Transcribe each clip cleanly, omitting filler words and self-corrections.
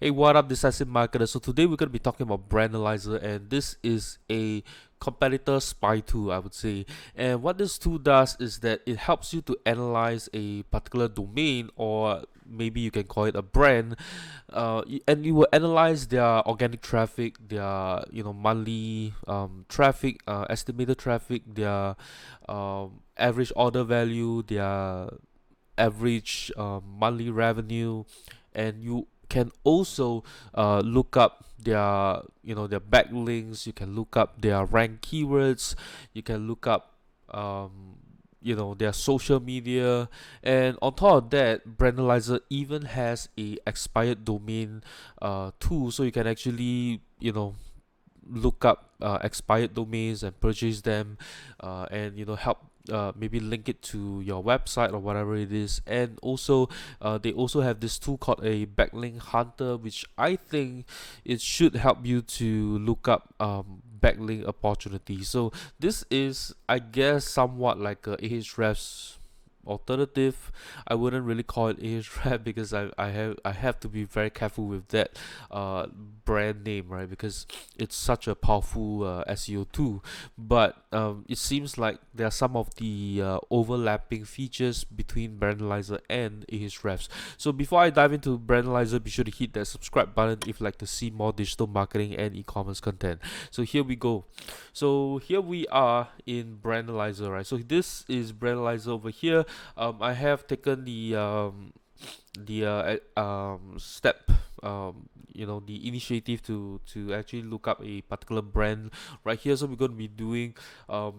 Hey, what up, decisive marketer? So today we're going to be talking about Branalyzer, and this is a competitor spy tool, I would say. And what this tool does is that it helps you to analyze a particular domain, or maybe you can call it a brand, and you will analyze their organic traffic, their monthly traffic, estimated traffic, their average order value, their average monthly revenue, and you can also look up their their backlinks. You can look up their rank keywords. You can look up their social media, and on top of that, Branalyzer even has a expired domain tool, so you can actually look up expired domains and purchase them, and help maybe link it to your website or whatever it is. And also they also have this tool called a Backlink Hunter, which I think it should help you to look up backlink opportunities. So this is, I guess, somewhat like a Ahrefs alternative. I wouldn't really call it Ahrefs because I have to be very careful with that brand name, right? Because it's such a powerful SEO tool. But it seems like there are some of the overlapping features between Branalyzer and Ahrefs. So before I dive into Branalyzer, be sure to hit that subscribe button if you'd like to see more digital marketing and e-commerce content. So here we go. So here we are in Branalyzer, right? So this is Branalyzer over here. I have taken the step, the initiative to actually look up a particular brand right here. So we're going to be doing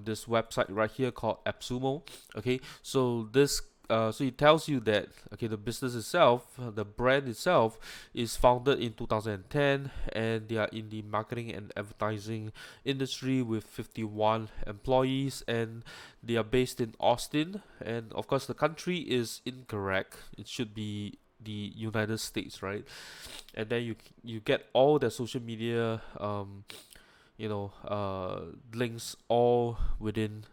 this website right here called AppSumo. Okay, so this so it tells you that, okay, the business itself, the brand itself, is founded in 2010, and they are in the marketing and advertising industry with 51 employees, and they are based in Austin. And of course, the country is incorrect. It should be the United States, right? And then you get all the social media links all within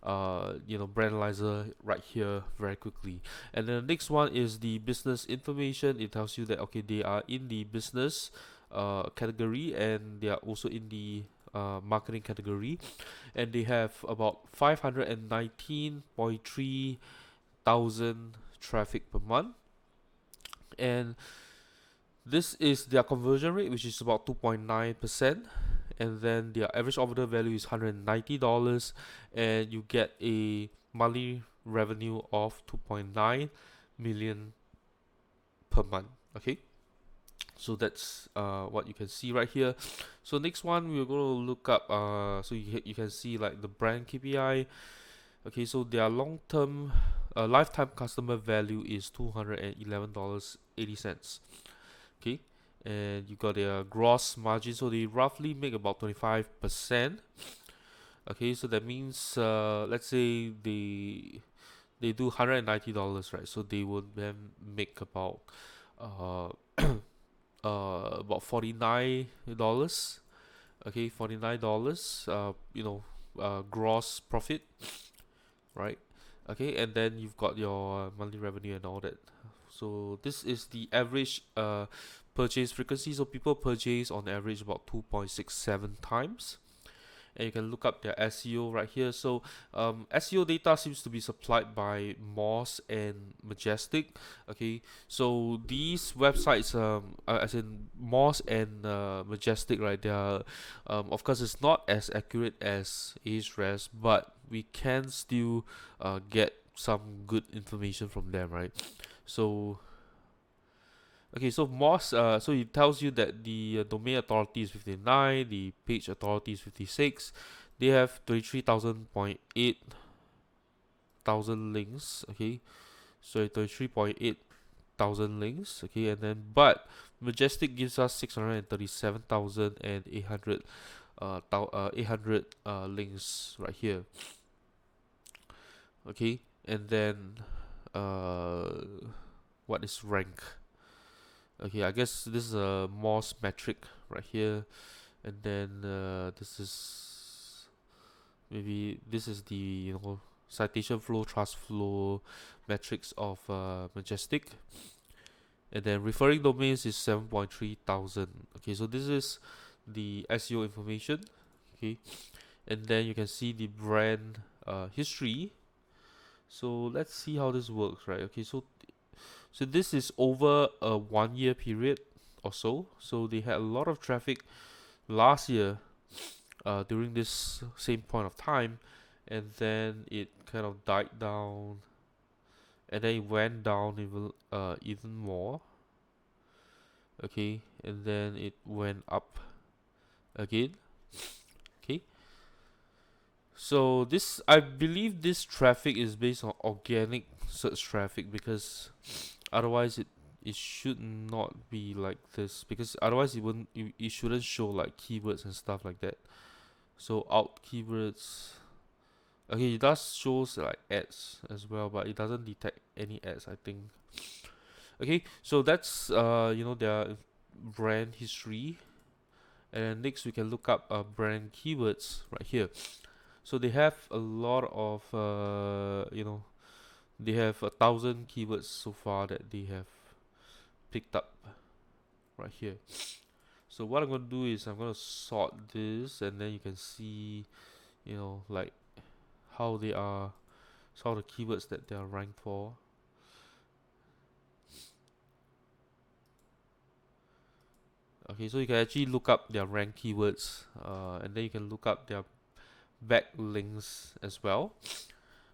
Branalyzer right here very quickly. And then the next one is the business information. It tells you that, okay, they are in the business category, and they are also in the marketing category, and they have about 519.3 thousand traffic per month. And this is their conversion rate, which is about 2.9%. And then their average order value is $190, and you get a monthly revenue of 2.9 million per month. Okay, so that's what you can see right here. So next one, we're going to look up, so you can see like the brand KPI. Okay, so their long-term lifetime customer value is $211.80. Okay, and you got their gross margin, so they roughly make about 25%. Okay, so that means let's say they do $190, right? So they would then make about uh about $49. Okay, $49 gross profit, right? Okay, and then you've got your monthly revenue and all that. So this is the average purchase frequency. So people purchase on average about 2.67 times. And you can look up their SEO right here. So SEO data seems to be supplied by Moz and Majestic. Okay, so these websites, as in Moz and Majestic, right? They are, of course, it's not as accurate as Ahrefs, but we can still get some good information from them, right? So okay, so Moz, so it tells you that the domain authority is 59, the page authority is 56. They have 33,000.8 thousand links. Okay, so 33.8 thousand links. Okay, and then but Majestic gives us 637,800 800 links right here. Okay, and then uh, what is rank? Okay, I guess this is a Morse metric right here, and then this is maybe this is the citation flow, trust flow metrics of Majestic. And then referring domains is 7.3 thousand. Okay, so this is the SEO information. Okay, and then you can see the brand history. So let's see how this works, right? Okay, so this is over a 1 year period or so. So they had a lot of traffic last year during this same point of time, and then it kind of died down, and then it went down even more. Okay, and then it went up again. Okay, so this, I believe this traffic is based on organic search traffic, because otherwise it should not be like this, because otherwise it shouldn't show like keywords and stuff like that. So out keywords. Okay, it does shows like ads as well, but it doesn't detect any ads, I think. Okay, so that's their brand history. And next we can look up brand keywords right here. So they have a lot of they have 1,000 keywords so far that they have picked up right here. So what I'm gonna do is I'm gonna sort this, and then you can see, like how they are, some of the keywords that they are ranked for. Okay, so you can actually look up their ranked keywords, and then you can look up their backlinks as well.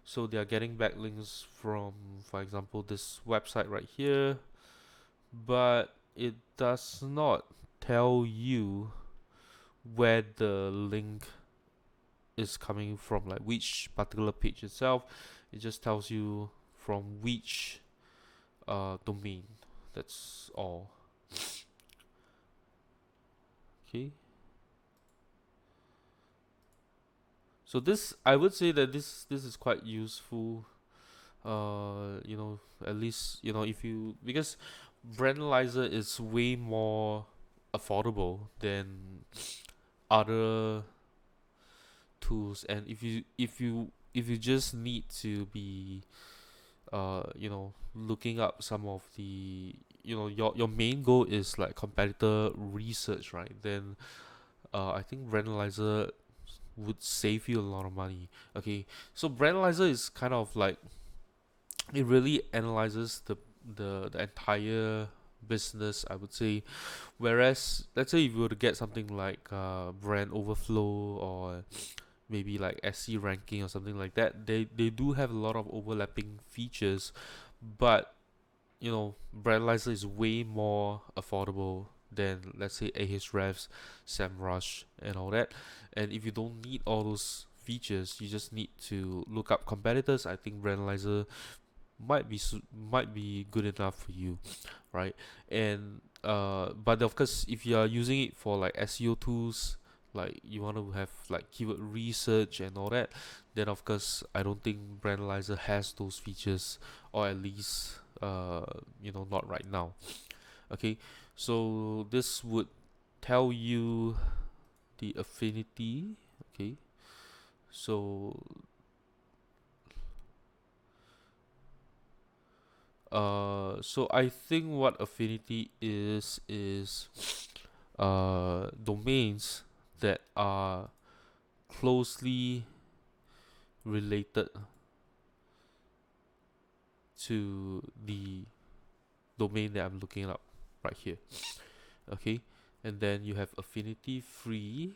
So they are getting backlinks from, for example, this website right here, but it does not tell you where the link is coming from, like which particular page itself. It just tells you from which domain. That's all. Okay. So this, I would say that this is quite useful. At least if you, because Branalyzer is way more affordable than other tools, and if you just need to be looking up some of the, your main goal is like competitor research, right? Then I think Branalyzer would save you a lot of money. Okay, so Branalyzer is kind of like, it really analyzes the entire business, I would say. Whereas let's say if you were to get something like brand overflow, or maybe like SC ranking or something like that, they do have a lot of overlapping features, but Brandlizer is way more affordable than, let's say, Ahrefs, SEMrush, and all that. And if you don't need all those features, you just need to look up competitors. I think Brandlizer might be good enough for you, right? And but of course, if you are using it for like SEO tools, like you want to have like keyword research and all that, then of course I don't think Brandlizer has those features, or at least not right now. Okay, so this would tell you the affinity. Okay, so so I think what affinity is domains that are closely related to the domain that I'm looking up right here. Okay, and then you have affinity free.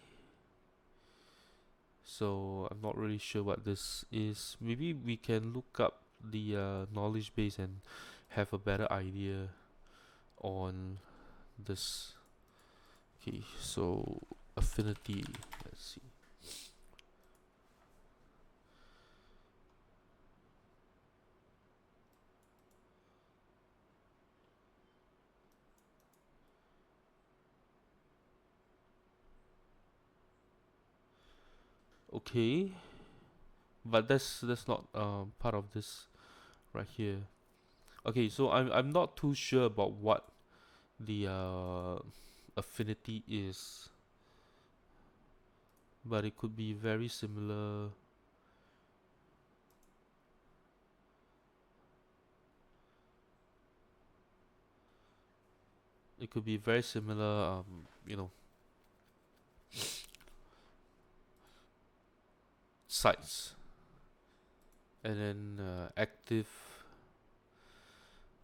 So I'm not really sure what this is. Maybe we can look up the knowledge base and have a better idea on this. Okay, so affinity, let's see. Okay, but that's not part of this right here. Okay, so I'm not too sure about what the affinity is, but it could be very similar. it could be very similar, you know, sites, and then active.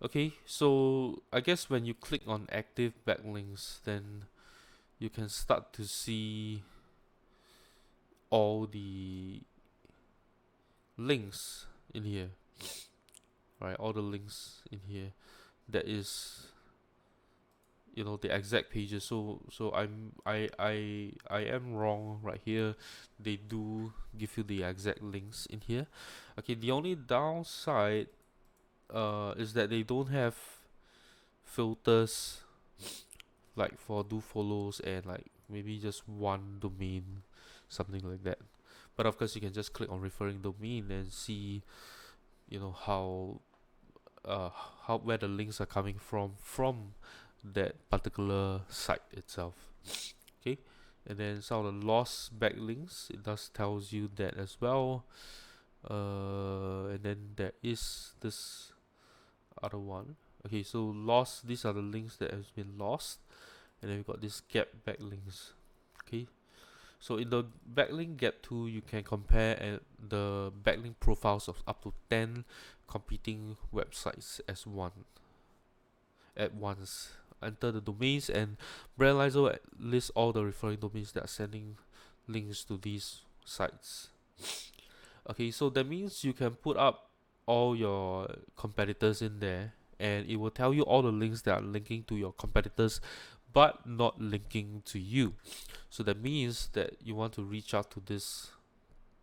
Okay, so I guess when you click on active backlinks, then you can start to see all the links in here, right? All the links in here that is, you know, the exact pages. So I am wrong right here. They do give you the exact links in here. Okay, the only downside is that they don't have filters like for do follows and like maybe just one domain, something like that. But of course you can just click on referring domain and see, you know, uh, how where the links are coming from that particular site itself. Okay, and then some of the lost backlinks, it does tells you that as well. And then there is this other one. Okay, so lost, these are the links that has been lost, and then we got this gap backlinks. Okay, so in the backlink gap tool, you can compare the backlink profiles of up to 10 competing websites as one at once. Enter the domains, and Branalyzer lists all the referring domains that are sending links to these sites. Okay, so that means you can put up all your competitors in there, and it will tell you all the links that are linking to your competitors but not linking to you. So that means that you want to reach out to these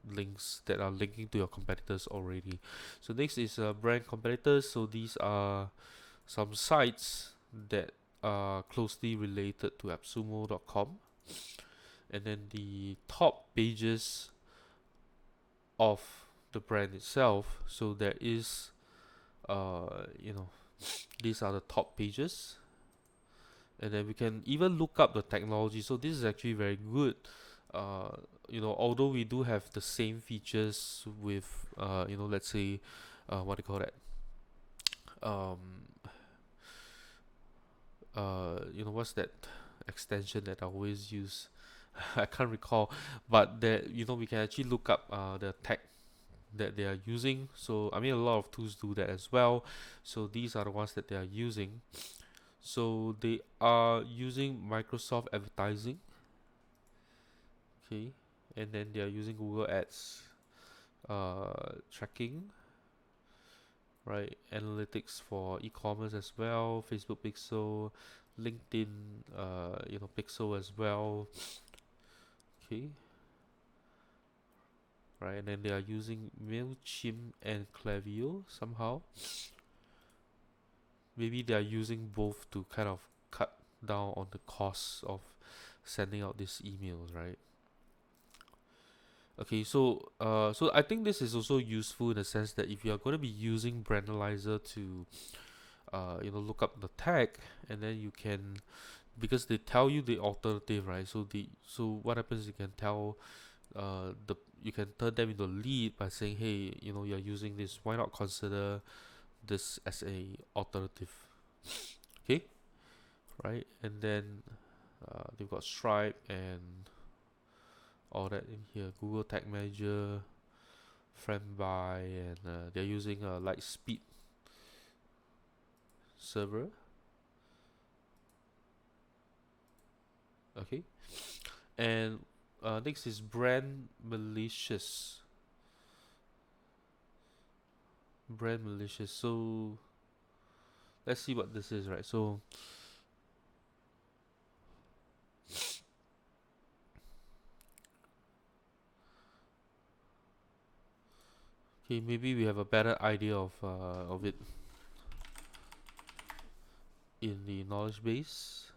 links that are linking to your competitors already. So next is brand competitors. So these are some sites that are closely related to AppSumo.com, and then the top pages of the brand itself. So there is, you know, these are the top pages, and then we can even look up the technology. So this is actually very good. You know, although we do have the same features with, you know, let's say, what do you call that? Um, you know, what's that extension that I always use? I can't recall, but that, you know, we can actually look up the tech that they are using. So I mean, a lot of tools do that as well. So these are the ones that they are using. So they are using Microsoft advertising. Okay, and then they are using Google Ads tracking, right? Analytics for e-commerce as well, Facebook Pixel, LinkedIn, you know, Pixel as well. Okay, right, and then they are using MailChimp and Klaviyo somehow. Maybe they are using both to kind of cut down on the costs of sending out these emails, right? Okay, so I think this is also useful in the sense that if you are going to be using Branalyzer to you know, look up the tag, and then you can, because they tell you the alternative, right? So what happens, you can tell the you can turn them into a lead by saying, hey, you know, you're using this, why not consider this as a alternative? Okay, right? And then they've got Stripe and all that in here, Google Tag Manager, Friendby, and they're using a Lightspeed server. Okay, and next is brand malicious. Brand malicious. So let's see what this is, right? So okay, maybe we have a better idea of it in the knowledge base.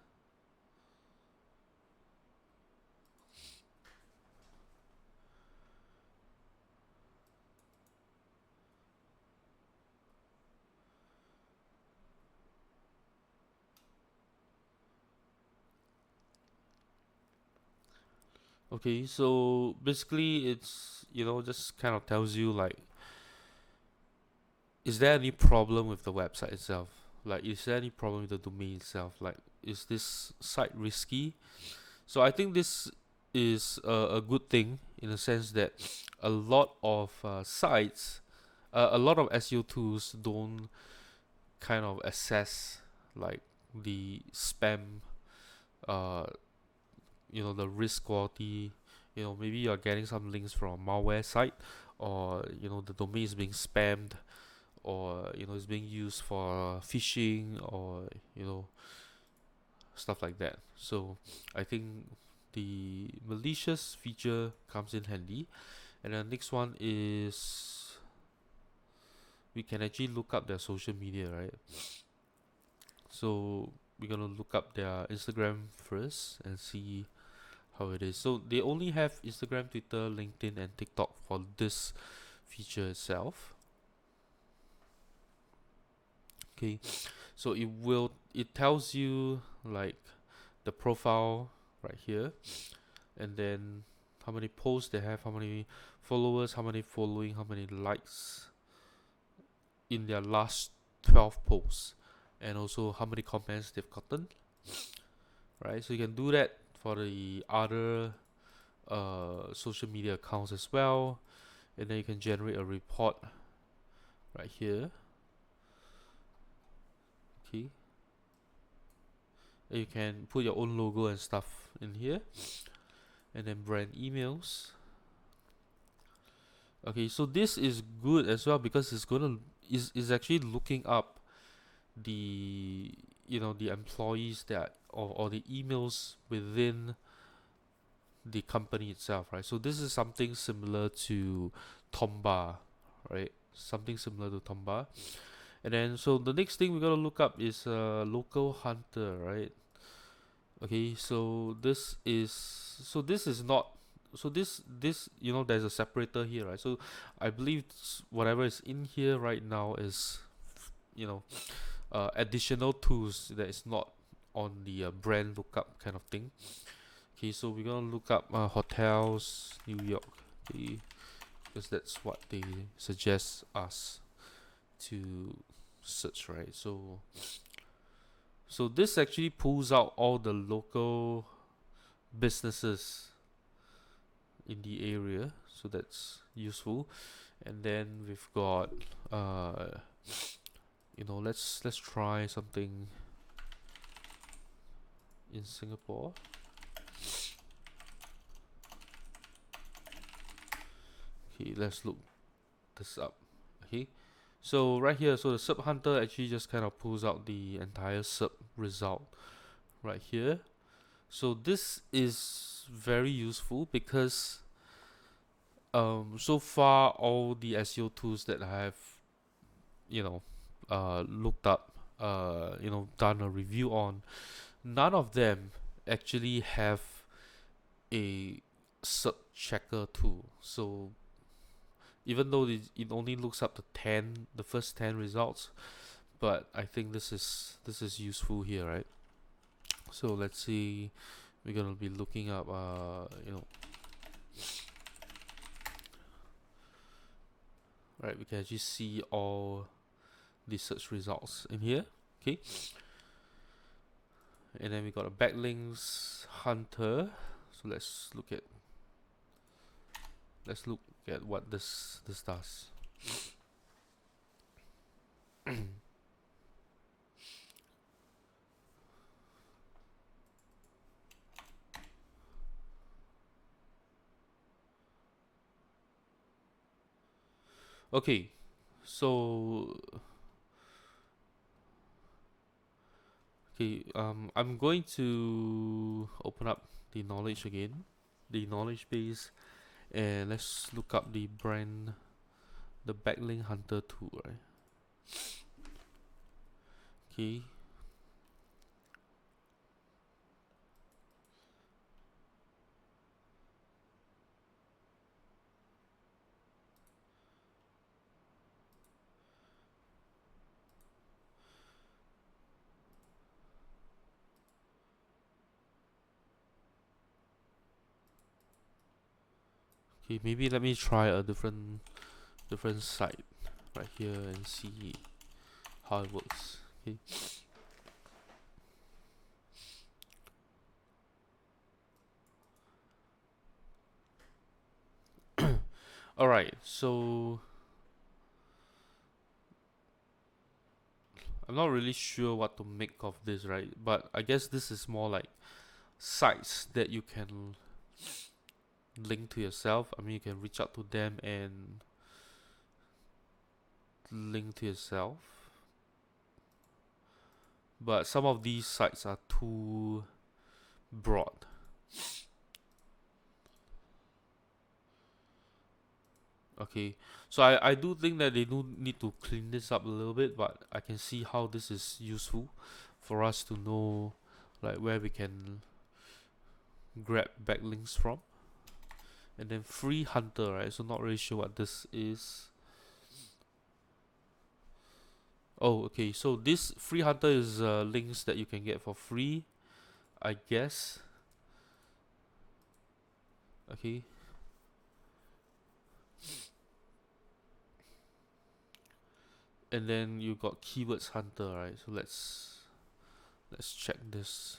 Okay, so basically it's, you know, just kind of tells you like, is there any problem with the website itself? Like, is there any problem with the domain itself? Like, is this site risky? So I think this is a good thing in the sense that a lot of sites, a lot of SEO tools don't kind of assess like the spam, uh, the risk quality. Maybe you're getting some links from a malware site, or the domain is being spammed, or it's being used for phishing, or stuff like that. So I think the malicious feature comes in handy. And the next one is we can actually look up their social media, right? So we're gonna look up their Instagram first and see how it is. So they only have Instagram, Twitter, LinkedIn, and TikTok for this feature itself. Okay, so it tells you like the profile right here, and then how many posts they have, how many followers, how many following, how many likes in their last 12 posts, and also how many comments they've gotten, right? So you can do that for the other social media accounts as well, and then you can generate a report right here. Okay, and you can put your own logo and stuff in here, and then brand emails. Okay, so this is good as well because is actually looking up the the employees that or the emails within the company itself, right? So this is something similar to Tomba, right? Something similar to Tomba. And then so the next thing we're gonna look up is local hunter, right? Okay, so this is not so this there's a separator here, right? So I believe whatever is in here right now is you know additional tools that is not on the brand lookup kind of thing. Okay, so we're gonna look up hotels New York, okay, because that's what they suggest us to search, right? So this actually pulls out all the local businesses in the area, so that's useful. And then we've got let's try something in Singapore. Okay, let's look this up. Okay, so right here, so the sub hunter actually just kind of pulls out the entire sub result right here. So this is very useful because so far all the SEO tools that I have looked up, done a review on, none of them actually have a search checker tool. So even though it only looks up the first 10 results, but I think this is useful here, right? So let's see, we're gonna be looking up right, we can actually see all the search results in here. Okay, and then we got a Backlinks Hunter. So let's look at what this does. Okay, so I'm going to open up the knowledge again, the knowledge base, and let's look up the Backlink Hunter tool, right? Okay. Okay, maybe let me try a different site right here and see how it works. Okay. Alright, so I'm not really sure what to make of this, right? But I guess this is more like sites that you can link to yourself. I mean, you can reach out to them and link to yourself. But some of these sites are too broad. Okay, so I do think that they do need to clean this up a little bit, but I can see how this is useful for us to know like where we can grab backlinks from. And then free hunter, right? So not really sure what this is. Oh, okay, so this free hunter is links that you can get for free, I guess. Okay, and then you got keywords hunter, right? So let's check this.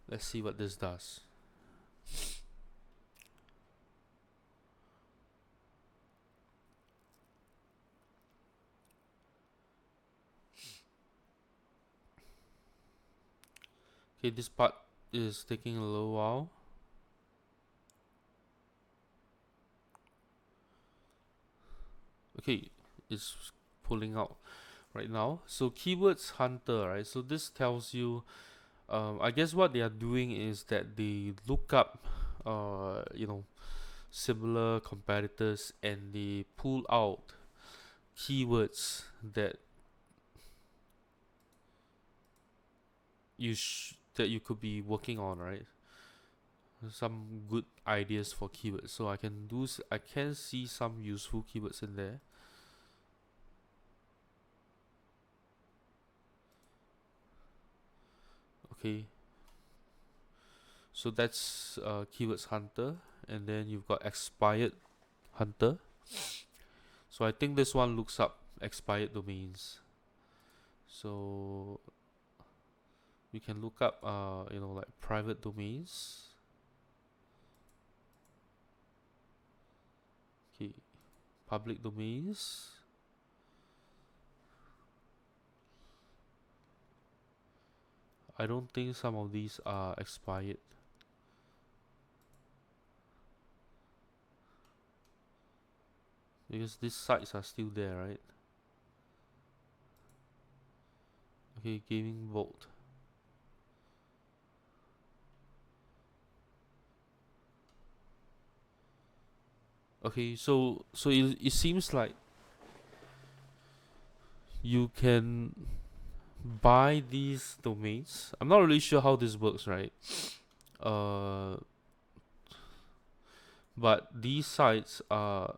Let's see what this does. Okay, this part is taking a little while. Okay, it's pulling out right now. So keywords hunter, right? So this tells you, I guess what they are doing is that they look up, similar competitors and they pull out keywords that that you could be working on, right? Some good ideas for keywords. So I can see some useful keywords in there. Okay, so that's keywords hunter, and then you've got expired hunter. So I think this one looks up expired domains. So we can look up like private domains. Okay, public domains. I don't think some of these are expired. Because these sites are still there, right? Okay, gaming vault. Okay, so it seems like you can buy these domains. I'm not really sure how this works, right? Uh, but these sites are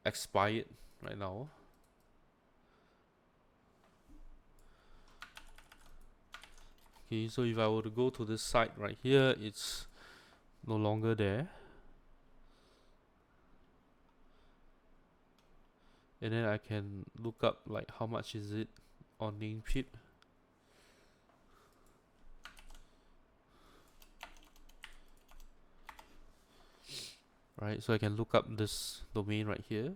expired right now. Okay, so if I were to go to this site right here, it's no longer there. And then I can look up like how much is it on Namecheap. Right, so I can look up this domain right here.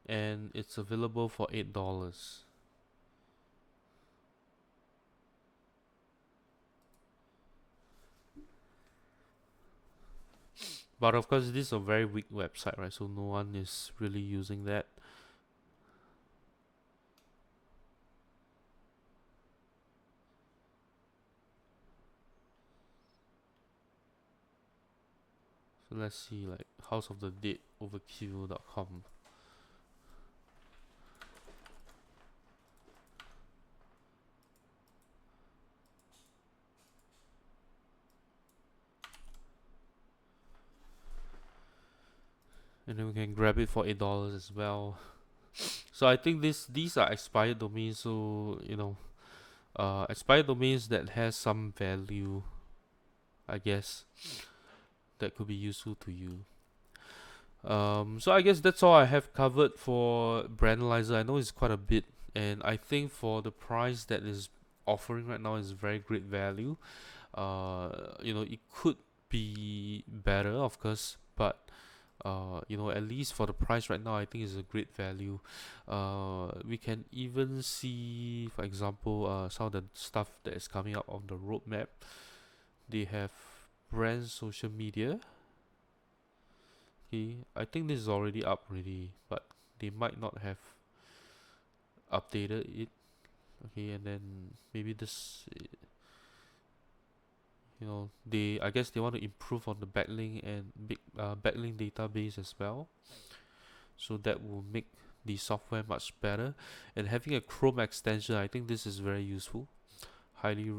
And it's available for $8. But of course, this is a very weak website, right? So no one is really using that. So let's see, like House of the Dead overkill.com. And then we can grab it for $8 as well. So I think these are expired domains, so expired domains that has some value, I guess, that could be useful to you. So I guess that's all I have covered for Branalyzer. I know it's quite a bit, and I think for the price that is offering right now is very great value. It could be better, of course, but at least for the price right now, I think is a great value. We can even see, for example, some of the stuff that is coming up on the roadmap. They have brand social media. Okay, I think this is already up already, but they might not have updated it. Okay, and then maybe this, I guess they want to improve on the backlink and backlink database as well, so that will make the software much better. And having a Chrome extension, I think this is very useful. Highly,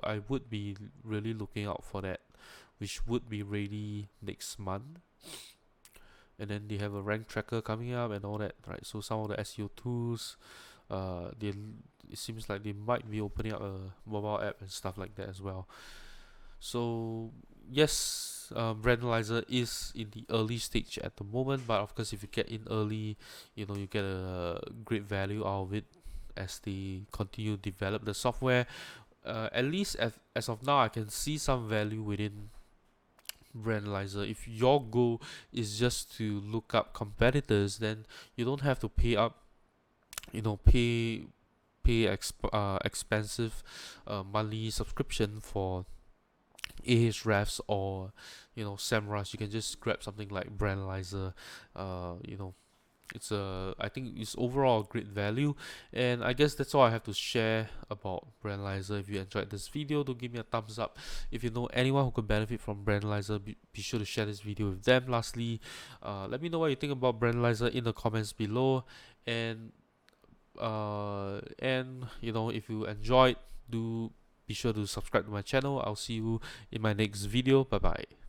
I would be really looking out for that, which would be ready next month. And then they have a rank tracker coming up and all that, right? So some of the SEO tools, it seems like they might be opening up a mobile app and stuff like that as well. So yes, Branalyzer is in the early stage at the moment, but of course, if you get in early, you get a great value out of it as they continue to develop the software. At least as of now, I can see some value within Branalyzer. If your goal is just to look up competitors, then you don't have to pay up, pay expensive monthly subscription for Ahrefs or SEMrush. You can just grab something like Branalyzer. I think it's overall a great value, and I guess that's all I have to share about Branalyzer. If you enjoyed this video, do give me a thumbs up. If you know anyone who could benefit from Branalyzer, be sure to share this video with them. Lastly, let me know what you think about Branalyzer in the comments below, and if you enjoyed, do be sure to subscribe to my channel. I'll see you in my next video. Bye bye.